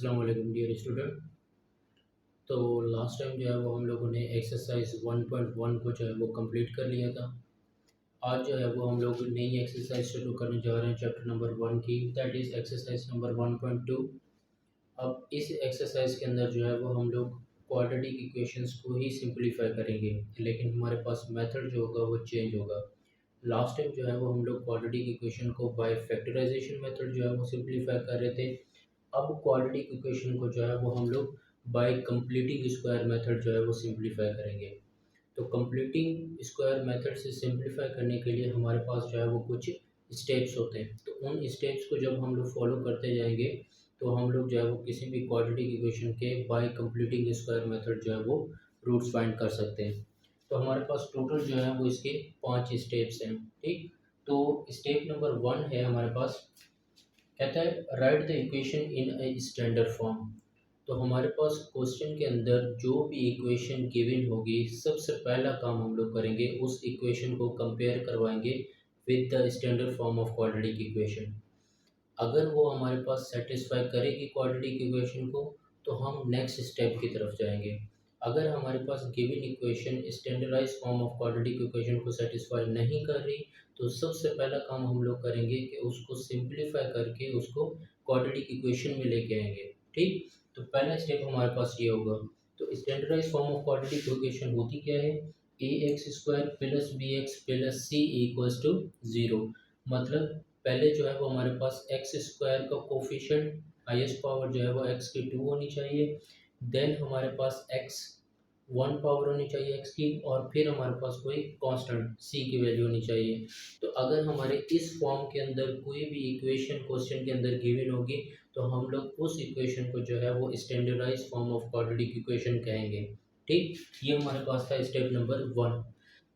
अस्सलाम वालेकुम dear student. तो लास्ट टाइम जो है वो हम लोगों ने एक्सरसाइज 1.1 को जो है वो कंप्लीट कर लिया था। आज जो है वो हम लोग नई एक्सरसाइज शुरू करने जा रहे हैं चैप्टर नंबर 1 की, दैट इज़ एक्सरसाइज नंबर 1.2। अब इस एक्सरसाइज के अंदर जो है वो हम लोग क्वाड्रेटिक इक्वेशंस को ही सिंपलीफाई करेंगे, लेकिन हमारे पास मेथड जो होगा वो चेंज होगा। लास्ट टाइम जो है वो हम लोग क्वाड्रेटिक इक्वेशन को बाय फैक्टराइजेशन मेथड जो है वो सिंपलीफाई कर रहे थे। अब क्वाड्रेटिक इक्वेशन को जो है वो हम लोग बाय कंप्लीटिंग स्क्वायर मेथड जो है वो सिंपलीफाई करेंगे। तो कंप्लीटिंग स्क्वायर मेथड से सिंपलीफाई करने के लिए हमारे पास जो है वो कुछ स्टेप्स होते हैं। तो उन स्टेप्स को जब हम लोग फॉलो करते जाएंगे तो हम लोग जो है वो किसी भी क्वाड्रेटिक इक्वेशन के बाय कंप्लीटिंग स्क्वायर मेथड जो है वो रूट्स फाइंड कर सकते हैं। तो हमारे पास टोटल जो है वो इसके 5 स्टेप्स हैं। ठीक, तो स्टेप नंबर 1 है हमारे पास, कहता है right the equation in a standard form. तो हमारे पास क्वेश्चन के अंदर जो भी इक्वेशन गिवन होगी, सबसे पहला काम हम लोग करेंगे उस इक्वेशन को कंपेयर करवाएंगे with the standard form of quadratic equation. अगर वो हमारे पास सेटिस्फाई करेगी क्वाड्रेटिक इक्वेशन को तो हम नेक्स्ट स्टेप की तरफ जाएंगे। अगर हमारे पास given equation standardize form of quadratic equation को सेटिस्फाई नहीं कर रही तो सबसे पहला काम हम लोग करेंगे कि उसको सिंपलीफाई करके उसको क्वाड्रेटिक इक्वेशन में लेके आएंगे। ठीक, तो पहला स्टेप हमारे पास ये होगा। तो standardize form of quadratic equation होती क्या है? A x square plus b x plus c equals to zero. मतलब पहले जो है वो हमारे पास एक्स स्क्वायर का कोफिशिएंट हाईएस्ट पावर जो है वो एक्स की 2 होनी चाहिए। देन हमारे पास एक्स 1 पावर होनी चाहिए एक्स की, और फिर हमारे पास कोई कांस्टेंट सी की वैल्यू होनी चाहिए। तो अगर हमारे इस फॉर्म के अंदर कोई भी इक्वेशन क्वेश्चन के अंदर गिवन होगी तो हम लोग उस इक्वेशन को जो है वो standardise form of quadratic equation कहेंगे। ठीक, ये हमारे पास था स्टेप नंबर 1।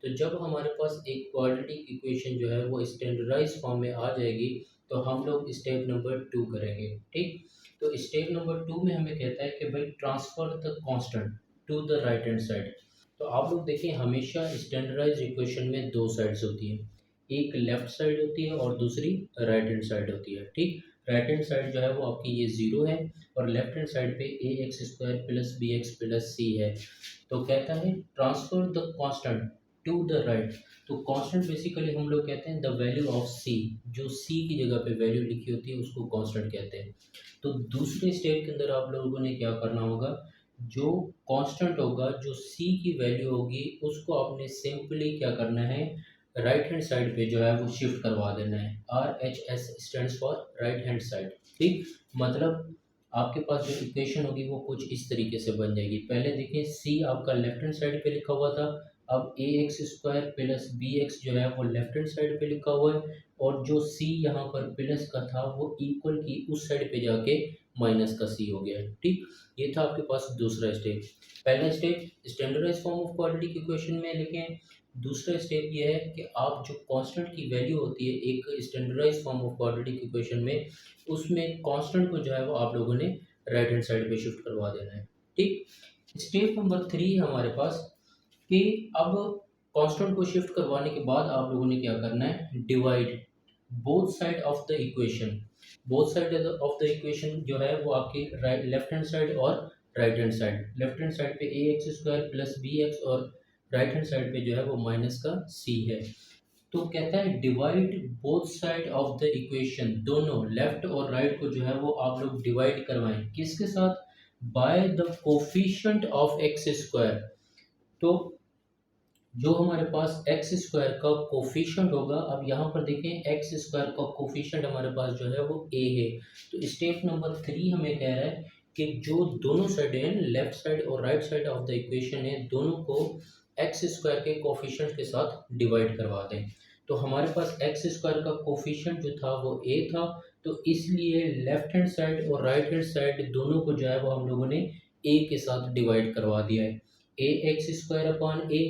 तो जब हमारे पास एक क्वाड्रेटिक इक्वेशन जो है वो स्टैंडर्डाइज फॉर्म में आ जाएगी तो हम लोग स्टेप नंबर 2 करेंगे। ठीक, तो स्टेप नंबर 2 में हमें कहता है कि भाई transfer the constant to the right hand side. तो आप लोग देखिए, हमेशा स्टैंडर्डाइज इक्वेशन में दो साइड्स होती हैं, एक लेफ्ट साइड होती है और दूसरी राइट हैंड साइड होती है। ठीक, राइट हैंड साइड जो है वो आपकी ये 0 है और लेफ्ट हैंड साइड पे a x square plus b x plus c है। तो कहता है transfer the constant to the right. तो कांस्टेंट बेसिकली हम लोग कहते हैं द वैल्यू ऑफ सी, जो सी की जगह पे वैल्यू लिखी होती है उसको कांस्टेंट कहते हैं। तो दूसरे स्टेप के अंदर आप लोगों ने क्या करना होगा, जो कांस्टेंट होगा, जो सी की वैल्यू होगी, उसको आपने सिंपली क्या करना है, राइट हैंड साइड पे जो है वो शिफ्ट करवा देना है। R H S stands for right hand side. ठीक, मतलब आपके पास जो इक्वेशन होगी वो कुछ इस तरीके से बन जाएगी। पहले देखिए, सी आपका लेफ्ट हैंड साइड पे लिखा हुआ था, अब a x square plus b x जो है वो लेफ्ट हैंड साइड पे लिखा हुआ है, और जो सी यहाँ पर प्लस का था वो इक्वल की उस साइड पे जाके माइनस का सी हो गया है। ठीक, ये था आपके पास दूसरा स्टेप। पहला step standardise form of quadratic equation में लिखें। दूसरा स्टेप ये है कि आप जो कांस्टेंट की वैल्यू होती है एक standardise form of quadratic equation में, उसमें कांस्टेंट को जो है वो आप लोगों ने राइट हैंड साइड पे शिफ्ट करवा देना है। ठीक, स्टेप नंबर 3 हमारे पास कि अब कांस्टेंट को शिफ्ट करवाने के बाद आप लोगों ने क्या करना है, divide both side of the equation. Both side of the equation जो है वो आपकी राइट लेफ्ट हैंड साइड और right hand side. Left hand side पे a x square plus b x और राइट हैंड साइड पे जो है वो माइनस का सी है। तो कहता है divide both side of the equation, दोनों लेफ्ट और राइट को जो है वो आप लोग डिवाइड करवाएं, किसके साथ, by the coefficient of x square. तो जो हमारे पास एक्स स्क्वायर का कोफिशिएंट होगा, अब यहाँ पर देखें एक्स स्क्वायर का कोफिशिएंट हमारे पास जो है वो ए है। तो स्टेप नंबर 3 हमें कह रहा है कि जो दोनों साइड हैं, लेफ्ट साइड और right side of the equation है, दोनों को एक्स स्क्वायर के कोफिशिएंट के साथ डिवाइड करवा दें। तो हमारे पास एक्स स्क्वायर का कोफिशिएंट जो था वो ए था, तो इसलिए लेफ्ट हैंड साइड और राइट हैंड साइड दोनों को जो है वो हम लोगों ने ए के साथ डिवाइड करवा दिया है। A x square upon a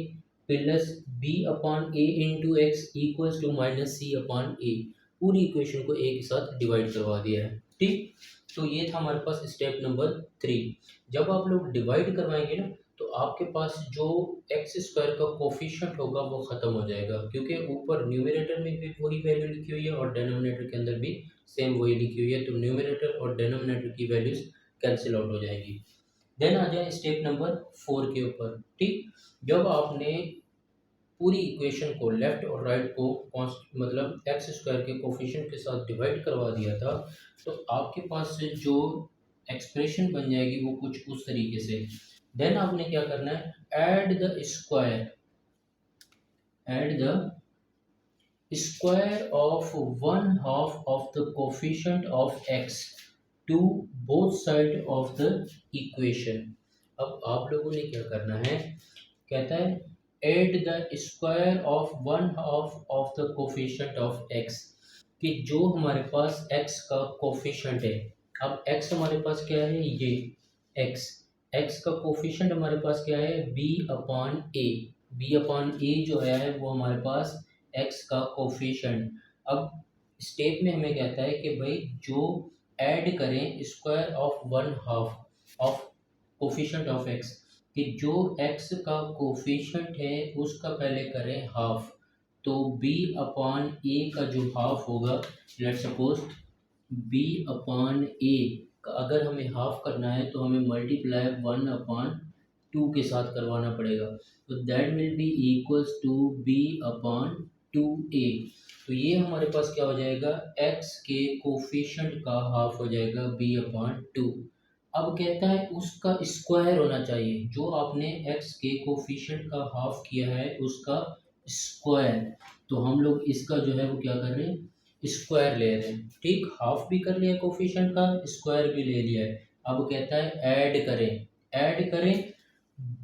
plus b upon a into x equals to minus c upon a, पूरी इक्वेशन को ए के साथ डिवाइड करवा दिया है। ठीक, तो ये था हमारे पास स्टेप नंबर 3। जब आप लोग डिवाइड करवाएंगे ना तो आपके पास जो एक्स स्क्वायर का कोफिशिएंट होगा वो ख़त्म हो जाएगा, क्योंकि ऊपर न्यूमरेटर में भी वही वैल्यू लिखी हुई है और डिनोमिनेटर के अंदर भी सेम वही लिखी हुई है। तो न्यूमरेटर और डिनोमिनेटर की वैल्यूज़ कैंसिल आउट हो जाएगी। देन आ जाए स्टेप नंबर 4 के ऊपर। ठीक, जब आपने पूरी इक्वेशन को लेफ्ट और राइट को मतलब एक्स स्क्वायर के कोफिशिएंट के साथ डिवाइड करवा दिया था, तो आपके पास से जो एक्सप्रेशन बन जाएगी वो कुछ उस तरीके से। देन आपने क्या करना है, add the square of 1/2 of the coefficient of x to both side of the equation। अब आप लोगों ने क्या करना है, कहता है add the square of 1/2 of the coefficient of x, कि जो हमारे पास x का कोफिशिएंट है। अब x हमारे पास क्या है, ये x, x का कोफिशिएंट हमारे पास क्या है, b/a जो है वो हमारे पास x का कोफिशिएंट। अब स्टेप में हमें कहता है कि भाई जो ऐड करें square of 1/2 of coefficient of x, कि जो x का कोफिशिएंट है उसका पहले करें हाफ। तो b/a का जो हाफ होगा, लेट्स सपोज b/a का अगर हमें हाफ करना है तो हमें मल्टीप्लाई 1/2 के साथ करवाना पड़ेगा, तो that will be equals to b/2a। तो ये हमारे पास क्या हो जाएगा, x के कोफिशिएंट का हाफ हो जाएगा b/2। अब कहता है उसका स्क्वायर होना चाहिए, जो आपने x के कोफिशिएंट का हाफ किया है उसका स्क्वायर। तो हम लोग इसका जो है वो क्या कर रहे हैं, स्क्वायर ले रहे हैं। ठीक, हाफ भी कर लिया कोफिशिएंट का, स्क्वायर भी ले लिया है। अब कहता है ऐड करें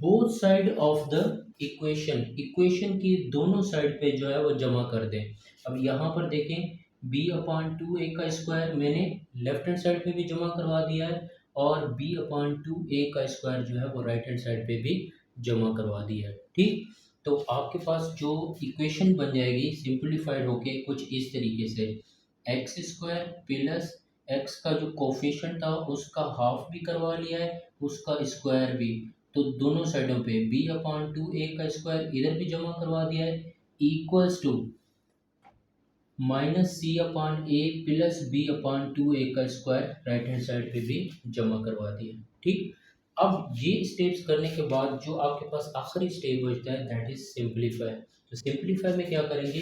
both side of the equation की दोनों साइड पे जो है वो जमा कर दें। अब यहाँ पर देखें b/2a का स्क्वायर मैंने लेफ्ट हैंड साइड पे भी जमा करवा दिया है, और b/2a का स्क्वायर जो है वो राइट हैंड साइड पे भी जमा करवा दिया है। ठीक, तो आपके पास जो इक्वेशन बन जाएगी सिंप्लीफाइड होके कुछ इस तरीके से, एक्स स्क्वायर प्लस एक्स का जो कोफिशिएंट था उसका हाफ भी करवा लिया है, उसका स्क्वायर भी। तो दोनों साइडों पे b/2a का स्क्वायर इधर भी जमा करवा दिया है, equals to -c/a plus b/2a का स्क्वायर राइट हैंड साइड पे भी जमा करवा दिया। ठीक, अब ये स्टेप्स करने के बाद जो आपके पास आखिरी स्टेप बचता है दैट इज सिंप्लीफाई। तो सिंप्लीफाई में क्या करेंगे,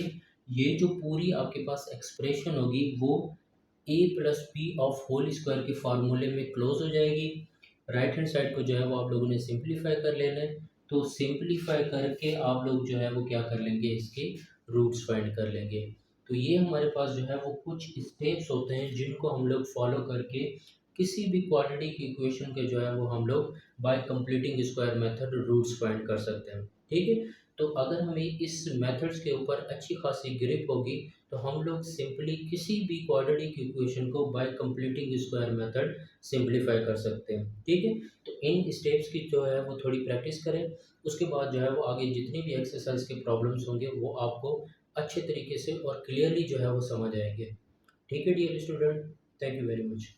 ये जो पूरी आपके पास एक्सप्रेशन होगी वो a plus b of whole square के फार्मूले में क्लोज हो जाएगी। राइट हैंड साइड को जो है वो आप लोगों ने सिंप्लीफाई कर लेना है। तो सिंप्लीफाई करके आप लोग जो है वो क्या कर लेंगे, इसके रूट्स फाइंड कर लेंगे। तो ये हमारे पास जो है वो कुछ स्टेप्स होते हैं जिनको हम लोग फॉलो करके किसी भी क्वाड्रेटिक इक्वेशन के जो है वो हम लोग by completing square method roots find कर सकते हैं। ठीक है, तो अगर हमें इस मेथड्स के ऊपर अच्छी खासी ग्रिप होगी तो हम लोग सिंपली किसी भी क्वाड्रेटिक इक्वेशन को bye completing square method simplify कर सकते हैं। ठीक है, तो इन स्टेप्स की जो है वो थोड़ी प्रैक्टिस करें, उसके बाद जो है वो आगे जितनी भी एक्सरसाइज के प्रॉब्लम्स होंगे वो आपको अच्छे तरीके से और क्लियरली जो है वो समझ आएंगे। ठीक है dear student, thank you very much.